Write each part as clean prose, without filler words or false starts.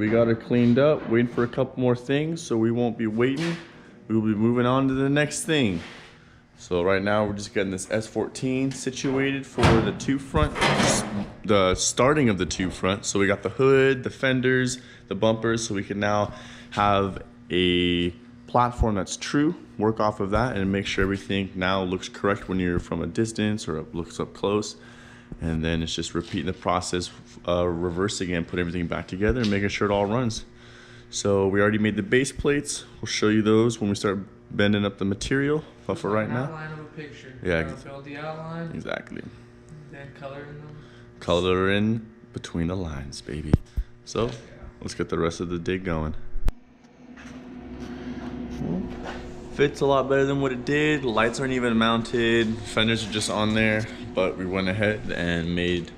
we got it cleaned up, waiting for a couple more things, so we won't be waiting. We will be moving on to the next thing. So right now we're just getting this S14 situated for the two front, the starting of the two front. So we got the hood, the fenders, the bumpers, so we can now have a platform that's true, work off of that and make sure everything now looks correct when you're from a distance or it looks up close. And then it's just repeating the process, reversing and putting everything back together and making sure it all runs. So we already made the base plates. We'll show you those when we start bending up the material. But for right now, outline of a picture. Yeah, build the outline. Exactly. Then color in them. Color in between the lines, baby. So let's get the rest of the dig going. Fits a lot better than what it did. Lights aren't even mounted. Fenders are just on there, but we went ahead and made,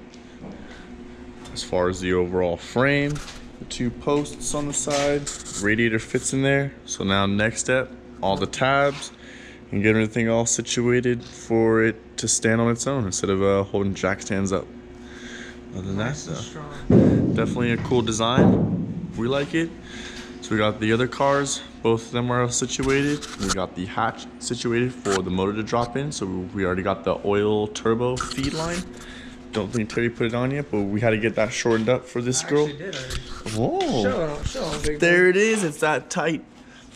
as far as the overall frame, the two posts on the side, radiator fits in there. So now next step, all the tabs and get everything all situated for it to stand on its own instead of holding jack stands up. Other than that, definitely a cool design. We like it. So we got the other cars, both of them are situated. We got the hatch situated for the motor to drop in. So we already got the oil turbo feed line. Don't think Terry put it on yet, but we had to get that shortened up for this girl. Whoa. Show them, there it is, it's that tight.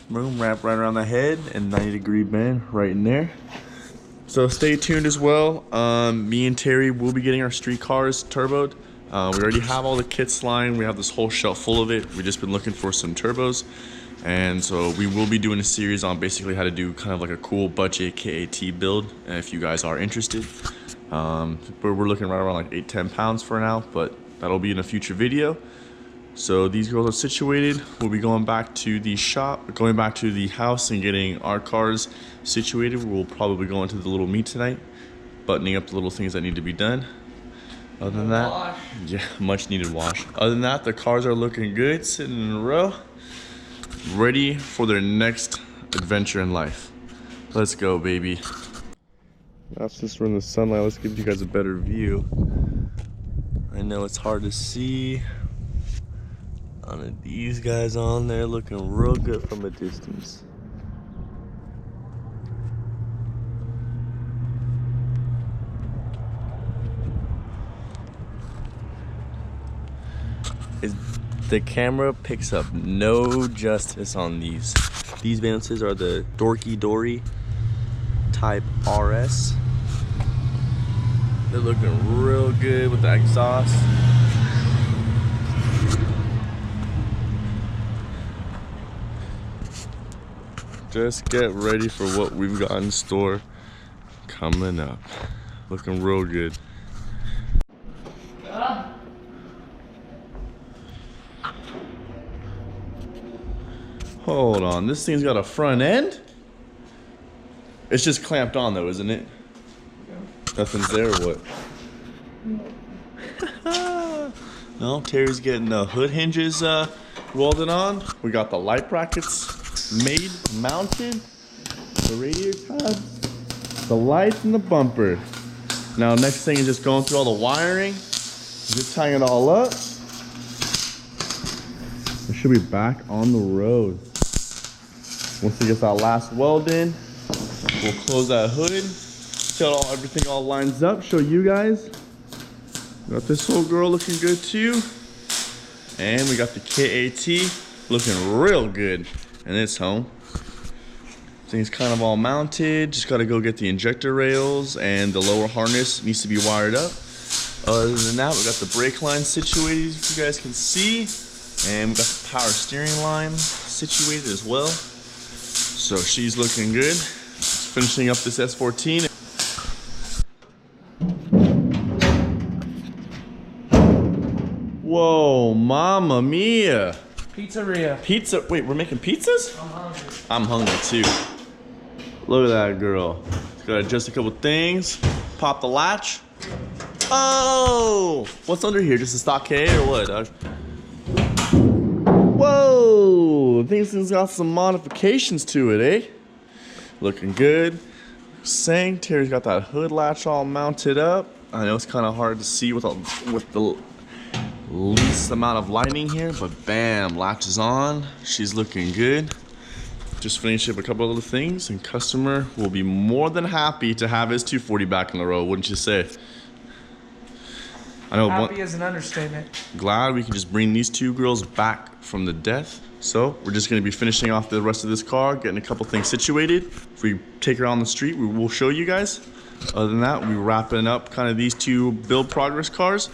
Boom, wrap right around the head and 90-degree bend right in there. So stay tuned as well. Me and Terry will be getting our street cars turboed. We already have all the kits lined. We have this whole shelf full of it. We've just been looking for some turbos. And so we will be doing a series on basically how to do kind of like a cool budget KAT build, if you guys are interested. We're looking right around like 8-10 pounds for now, but that'll be in a future video. So these girls are situated. We'll be going back to the shop, going back to the house and getting our cars situated. We'll probably go into the little meet tonight, buttoning up the little things that need to be done. Other than that, yeah, much needed wash. Other than that, the cars are looking good, sitting in a row, ready for their next adventure in life. Let's go, baby. Now since we're in the sunlight, let's give you guys a better view. I know it's hard to see. These guys on there looking real good from a distance. The camera picks up no justice on these. These balances are the Dorky Dory Type RS. They're looking real good with the exhaust. Just get ready for what we've got in store coming up. Looking real good. Hold on, this thing's got a front end? It's just clamped on though, isn't it? Yeah. Nothing's there or what? No, Terry's getting the hood hinges welded on. We got the light brackets made, mounted, the radiator tabs, the lights and the bumper. Now next thing is just going through all the wiring, just tying it all up. We should be back on the road. Once we get that last weld in, we'll close that hood, till everything all lines up, show you guys. Got this whole girl looking good too. And we got the KAT looking real good in its home. Things kind of all mounted. Just gotta go get the injector rails and the lower harness needs to be wired up. Other than that, we got the brake line situated, if you guys can see. And we got the power steering line situated as well. So she's looking good. Just finishing up this S14. Whoa, mama mia. Pizzeria. Pizza, wait, we're making pizzas? I'm hungry. I'm hungry too. Look at that girl. Just gotta adjust a couple things. Pop the latch. Oh! What's under here? Just a stockade or what? Whoa! This thing's got some modifications to it, eh? Looking good. Saying Terry's got that hood latch all mounted up. I know it's kind of hard to see with the least amount of lighting here, but bam, latch is on. She's looking good. Just finished up a couple other things, and customer will be more than happy to have his 240 back on the road, wouldn't you say? I know. Happy is an understatement. Glad we can just bring these two girls back from the death. So we're just gonna be finishing off the rest of this car, getting a couple things situated. If we take her on the street, we will show you guys. Other than that, we're wrapping up kind of these two build progress cars.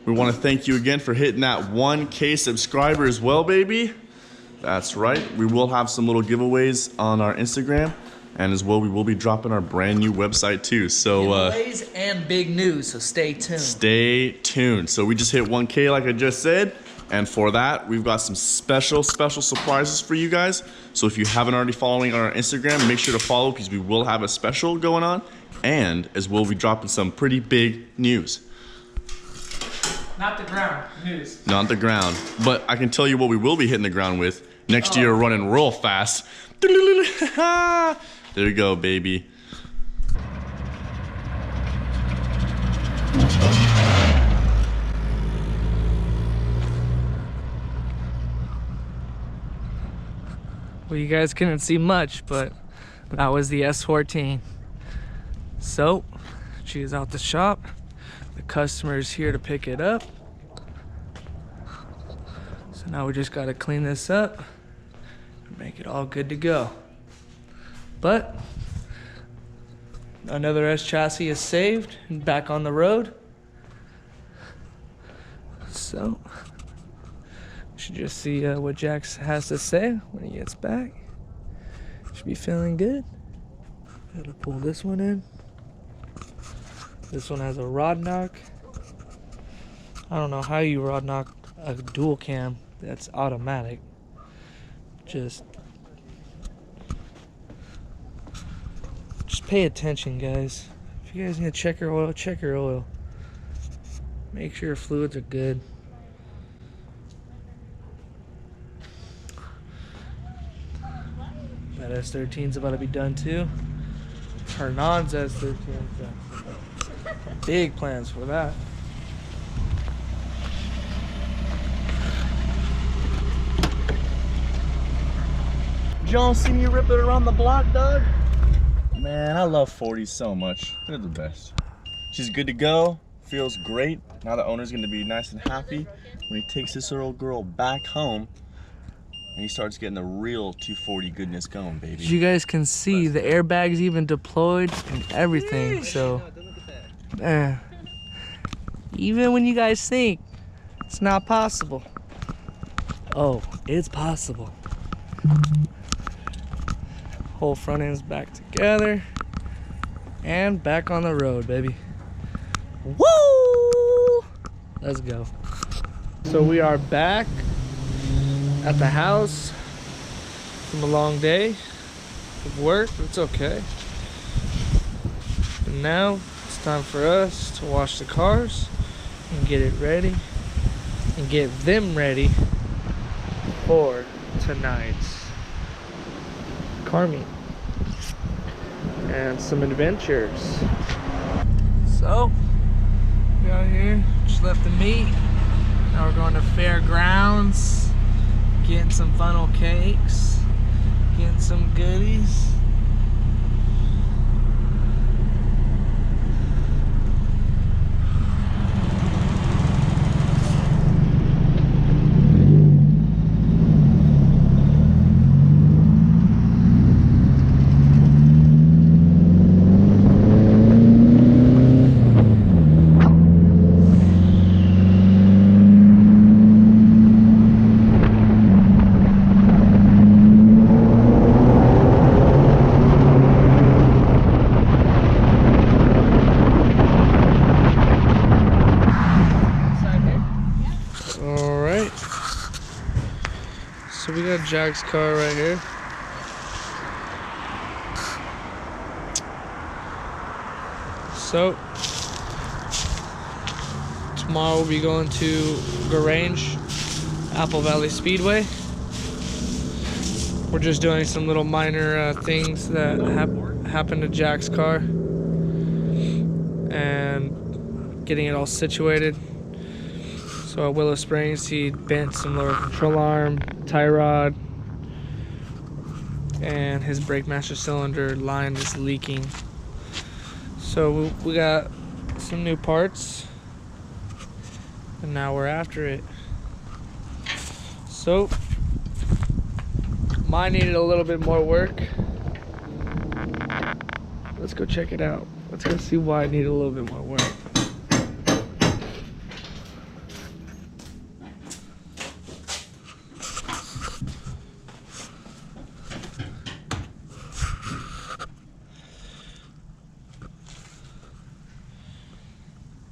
We want to thank you again for hitting that 1K subscriber as well, baby. That's right. We will have some little giveaways on our Instagram, and as well, we will be dropping our brand new website too. So Giveaways and big news, so stay tuned. Stay tuned. So we just hit 1K like I just said, and for that, we've got some special surprises for you guys. So if you haven't already following our Instagram, make sure to follow, because we will have a special going on, and as well, we'll be dropping some pretty big news. Not the ground, news. Not the ground, but I can tell you what we will be hitting the ground with next year, running real fast. There you go, baby. Well, you guys couldn't see much, but that was the S14. So, she's out the shop. The customer is here to pick it up. So now we just gotta clean this up and make it all good to go. But another S chassis is saved and back on the road. So we should just see what Jax has to say when he gets back. Should be feeling good. Gotta pull this one in. This one has a rod knock. I don't know how you rod knock a dual cam that's automatic. Just pay attention, guys. If you guys need to check your oil, check your oil. Make sure your fluids are good. That S13's about to be done too. Hernan's S13's done. Big plans for that. You don't see me rip it around the block, dog? Man, I love 40s so much. They're the best. She's good to go. Feels great. Now the owner's gonna be nice and happy when he takes this little girl back home and he starts getting the real 240 goodness going, baby. As you guys can see, the airbag's even deployed and everything, so even when you guys think it's not possible, oh, it's possible. Whole front end's back together and back on the road, baby. Woo! Let's go. So we are back at the house from a long day of work. It's okay. And now it's time for us to wash the cars and get it ready and get them ready for tonight's car meet and some adventures. So we out here, just left the meet. Now we're going to fairgrounds, getting some funnel cakes, getting some goodies. So we got Jack's car right here. So tomorrow we'll be going to Grange, Apple Valley Speedway. We're just doing some little minor things that happened to Jack's car and getting it all situated. So at Willow Springs, he bent some lower control arm, tie rod, and his brake master cylinder line is leaking. So we got some new parts, and now we're after it. So mine needed a little bit more work. Let's go check it out. Let's go see why it needed a little bit more work.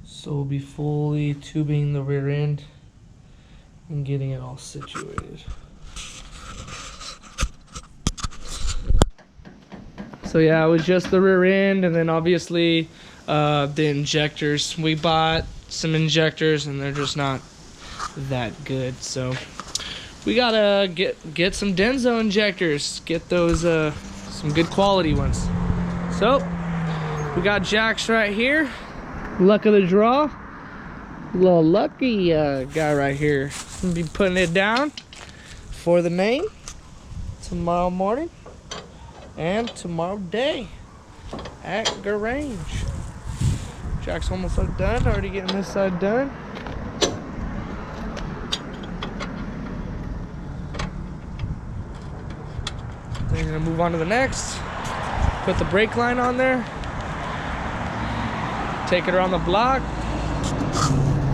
So we'll be fully tubing the rear end and getting it all situated. So yeah, it was just the rear end, and then obviously the injectors. We bought some injectors and they're just not that good. So we gotta get some Denso injectors, get those some good quality ones. So we got jacks right here. Luck of the draw. Little lucky guy right here. Gonna be putting it down for the name tomorrow morning and tomorrow day at Grange. Jack's almost done. Already getting this side done. Then we're gonna move on to the next. Put the brake line on there. Take it around the block.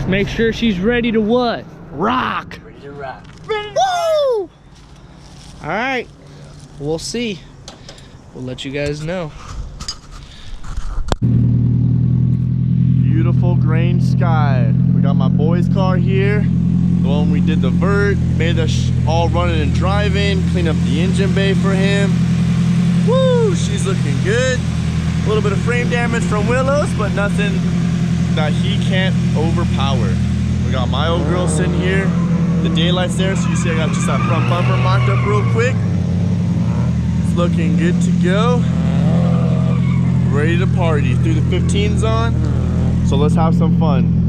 Make sure she's ready to what? Rock. Ready to rock. Woo! All right, we'll see. We'll let you guys know. Beautiful Grange sky. We got my boy's car here. The one we did the vert, made us all running and driving, clean up the engine bay for him. Woo, she's looking good. A little bit of frame damage from Willows, but nothing that he can't overpower. We got my old girl sitting here. The daylight's there, so you see I got just that front bumper mocked up real quick. It's looking good to go. Ready to party. Threw the 15s on, so let's have some fun.